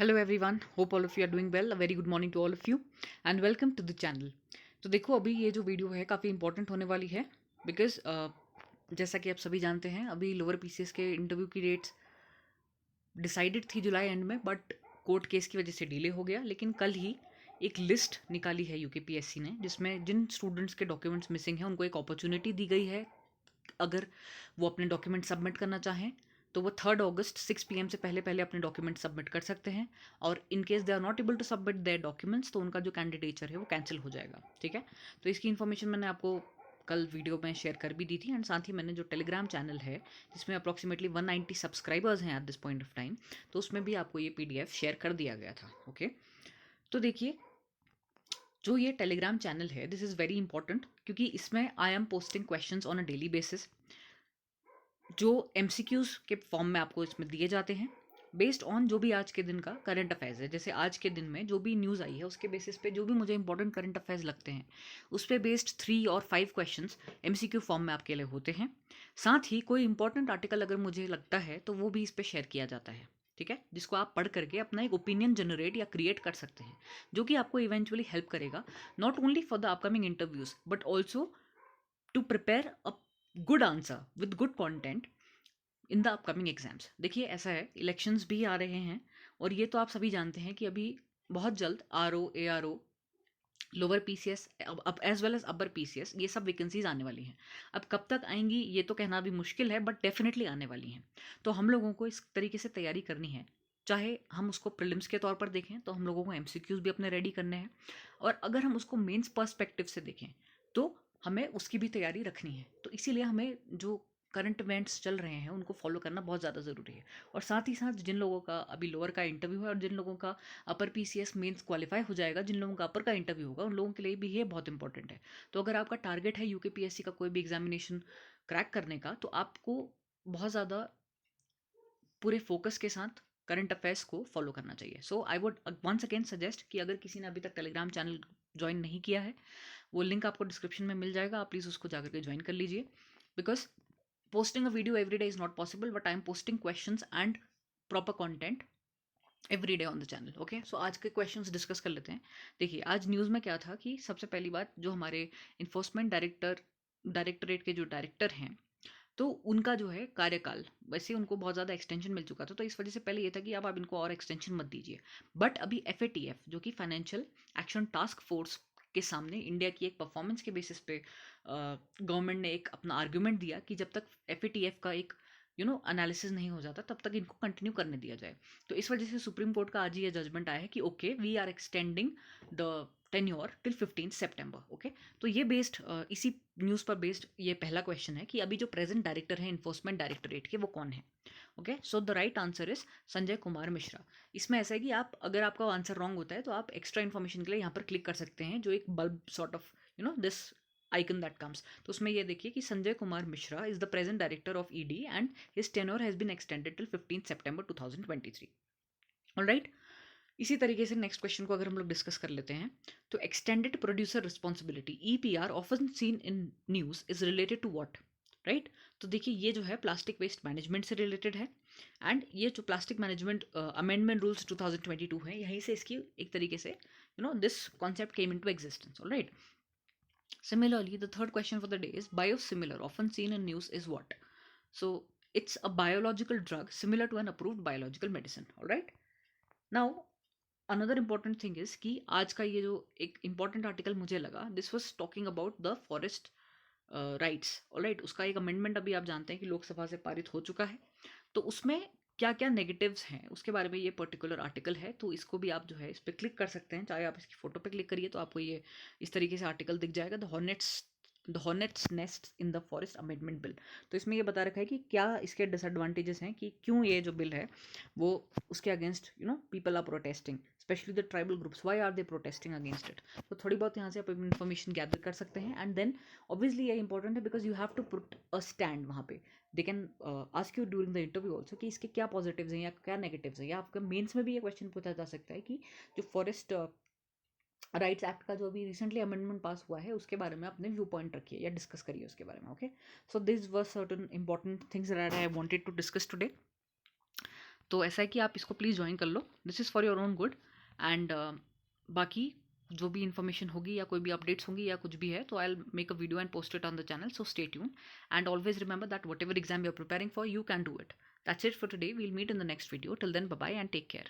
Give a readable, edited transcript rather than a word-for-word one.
Hello everyone, hope all of you are doing well. A very good morning to all of you and welcome to the channel. तो देखो, अभी ये जो video है काफ़ी important होने वाली है बिकॉज जैसा कि आप सभी जानते हैं, अभी लोअर पीसीएस के इंटरव्यू की डेट्स डिसाइडेड थी जुलाई एंड में, बट कोर्ट केस की वजह से डिले हो गया। लेकिन कल ही एक लिस्ट निकाली है यूकेपीएससी ने, जिसमें जिन स्टूडेंट्स के डॉक्यूमेंट्स मिसिंग हैं उनको एक अपॉर्चुनिटी दी गई है। अगर वो अपने डॉक्यूमेंट सबमिट करना चाहें तो वो 3 अगस्त 6 PM से पहले पहले अपने डॉक्यूमेंट सबमिट कर सकते हैं। और in case they are not able to submit their documents तो उनका जो कैंडिडेचर है वो कैंसिल हो जाएगा। ठीक है, तो इसकी इन्फॉर्मेशन मैंने आपको कल वीडियो में शेयर कर भी दी थी। एंड साथ ही मैंने जो टेलीग्राम चैनल है जिसमें अप्रॉक्सीमेटली 190 सब्सक्राइबर्स हैं at this point of time, तो उसमें भी आपको ये पीडीएफ शेयर कर दिया गया था। ओके, तो देखिए, जो ये टेलीग्राम चैनल है दिस इज़ वेरी इंपॉर्टेंट क्योंकि इसमें I am posting questions on a daily basis जो एमसीक्यूज़ के फॉर्म में आपको इसमें दिए जाते हैं बेस्ड ऑन जो भी आज के दिन का करंट अफेयर्स है। जैसे आज के दिन में जो भी न्यूज़ आई है उसके बेसिस पे जो भी मुझे इंपॉर्टेंट करंट अफेयर्स लगते हैं उस पर बेस्ड 3 और 5 क्वेश्चंस एमसीक्यू फॉर्म में आपके लिए होते हैं। साथ ही कोई इंपॉर्टेंट आर्टिकल अगर मुझे लगता है तो वो भी इस पर शेयर किया जाता है। ठीक है, जिसको आप पढ़ करके अपना एक ओपिनियन जनरेट या क्रिएट कर सकते हैं, जो कि आपको इवेंचुअली हेल्प करेगा not only for the upcoming interviews but also to prepare a good answer with good content in the upcoming exams. देखिए, ऐसा है, इलेक्शंस भी आ रहे हैं और ये तो आप सभी जानते हैं कि अभी बहुत जल्द ARO लोअर पीसीएस अब as well as upper PCS ये सब वैकेंसीज आने वाली हैं। अब कब तक आएंगी ये तो कहना भी मुश्किल है, बट डेफिनेटली आने वाली हैं। तो हम लोगों को इस तरीके से तैयारी करनी है। चाहे हम उसको प्रीलिम्स के तौर पर देखें तो हम लोगों को एमसीक्यूज भी अपने रेडी करने हैं, और अगर हम उसको मेंस पर्सपेक्टिव से देखें तो हमें उसकी भी तैयारी रखनी है। तो इसीलिए हमें जो करंट इवेंट्स चल रहे हैं उनको फॉलो करना बहुत ज़्यादा ज़रूरी है। और साथ ही साथ जिन लोगों का अभी लोअर का इंटरव्यू है और जिन लोगों का अपर पीसीएस मेंस क्वालिफाई हो जाएगा, जिन लोगों का अपर का इंटरव्यू होगा उन लोगों के लिए भी ये बहुत इंपॉर्टेंट है। तो अगर आपका टारगेट है यूकेपीएससी का कोई भी एग्जामिनेशन क्रैक करने का तो आपको बहुत ज़्यादा पूरे फोकस के साथ करंट अफेयर्स को फॉलो करना चाहिए। So I would once again suggest कि अगर किसी ने अभी तक टेलीग्राम चैनल ज्वाइन नहीं किया है, वो लिंक आपको डिस्क्रिप्शन में मिल जाएगा, आप प्लीज़ उसको जाकर के ज्वाइन कर लीजिए। Because posting a video every day is not possible, but I am posting questions and proper content every day on the channel. Okay, so आज के क्वेश्चंस डिस्कस कर लेते हैं। देखिए, आज न्यूज़ में क्या था कि सबसे पहली बात, जो हमारे इन्फोर्समेंट डायरेक्टरेट के जो डायरेक्टर हैं, तो उनका जो है कार्यकाल, वैसे उनको बहुत ज़्यादा एक्सटेंशन मिल चुका था, तो इस वजह से पहले ये था कि अब आप इनको और एक्सटेंशन मत दीजिए। बट अभी FATF जो कि फाइनेंशियल एक्शन टास्क फोर्स के सामने इंडिया की एक परफॉर्मेंस के बेसिस पे गवर्नमेंट ने एक अपना आर्ग्यूमेंट दिया कि जब तक FATF का एक एनालिसिस नहीं हो जाता तब तक इनको कंटिन्यू करने दिया जाए। तो इस वजह से सुप्रीम कोर्ट का आज ये जजमेंट आया है कि okay, we are extending the tenure till 15 सितंबर। ओके, तो ये बेस्ड इसी न्यूज़ पर बेस्ड ये पहला क्वेश्चन है कि अभी जो प्रेजेंट डायरेक्टर है इन्फोर्समेंट डायरेक्टरेट के वो कौन है। Okay, so the right answer is Sanjay Kumar Mishra. इसमें ऐसा है कि आप, अगर आपका आंसर रॉन्ग होता है तो आप एक्स्ट्रा इन्फॉर्मेशन के लिए यहाँ पर क्लिक कर सकते हैं, जो एक bulb sort of this icon that comes. तो उसमें ये देखिए कि Sanjay Kumar Mishra is the present director of ED and his tenure has been extended till 15 सितंबर 2023। ऑलराइट, इसी तरीके से नेक्स्ट क्वेश्चन को अगर हम लोग डिस्कस कर लेते हैं, तो extended producer responsibility EPR often seen in news is related to what. Right, तो देखिए, ये जो है प्लास्टिक वेस्ट मैनेजमेंट से रिलेटेड है। एंड ये जो प्लास्टिक मैनेजमेंट अमेंडमेंट रूल्स 2022 है, यहीं से इसकी एक तरीके से this concept came into existence. Alright, similarly, the third question for the day is biosimilar, often seen in news, is what? So it's a biological drug similar to an approved biological medicine. All right. Now, another important thing is कि आज का ये जो एक important article मुझे लगा, this was talking about the forest rights. All right, उसका एक amendment अभी आप जानते हैं कि लोकसभा से पारित हो चुका है। तो उसमें क्या क्या नेगेटिव्स हैं उसके बारे में ये पर्टिकुलर आर्टिकल है। तो इसको भी आप जो है इस पर क्लिक कर सकते हैं, चाहे आप इसकी फ़ोटो पे क्लिक करिए तो आपको ये इस तरीके से आर्टिकल दिख जाएगा, the hornets nest in the forest amendment bill. तो इसमें ये बता रखा है कि क्या इसके डिसएडवांटेजेस हैं, कि क्यों ये जो बिल है वो उसके against people are protesting, specially the tribal groups, why are they protesting against it. तो थोड़ी बहुत यहाँ से आप इन्फॉर्मेशन गैदर कर सकते हैं। एंड देन ऑब्वियसली ये इंपॉर्टेंट है because you have to put a stand वहाँ पे। They can ask you during the interview also कि इसके क्या पॉजिटिव्स हैं या क्या नेगेटिव्स हैं, या आपका मेंस में भी ये क्वेश्चन पूछा जा सकता है कि जो फॉरेस्ट राइट्स एक्ट का जो अभी रिसेंटली अमेंडमेंट पास हुआ है उसके बारे में अपने व्यू पॉइंट रखिए या डिस्कस करिए उसके बारे में। Okay, so this were certain important things that I wanted to discuss today. तो ऐसा है कि आप इसको प्लीज़ ज्वाइन कर लो, this is for your own good. And बाकी जो भी इन्फॉर्मेशन होगी या कोई भी अपडेट्स होंगी या कुछ भी है, तो I will make a video and post it on the channel, so stay tune and always remember that whatever exam you are preparing for, you can do it. That's it for today. We'll meet in the next video. Till then, bye bye and take care.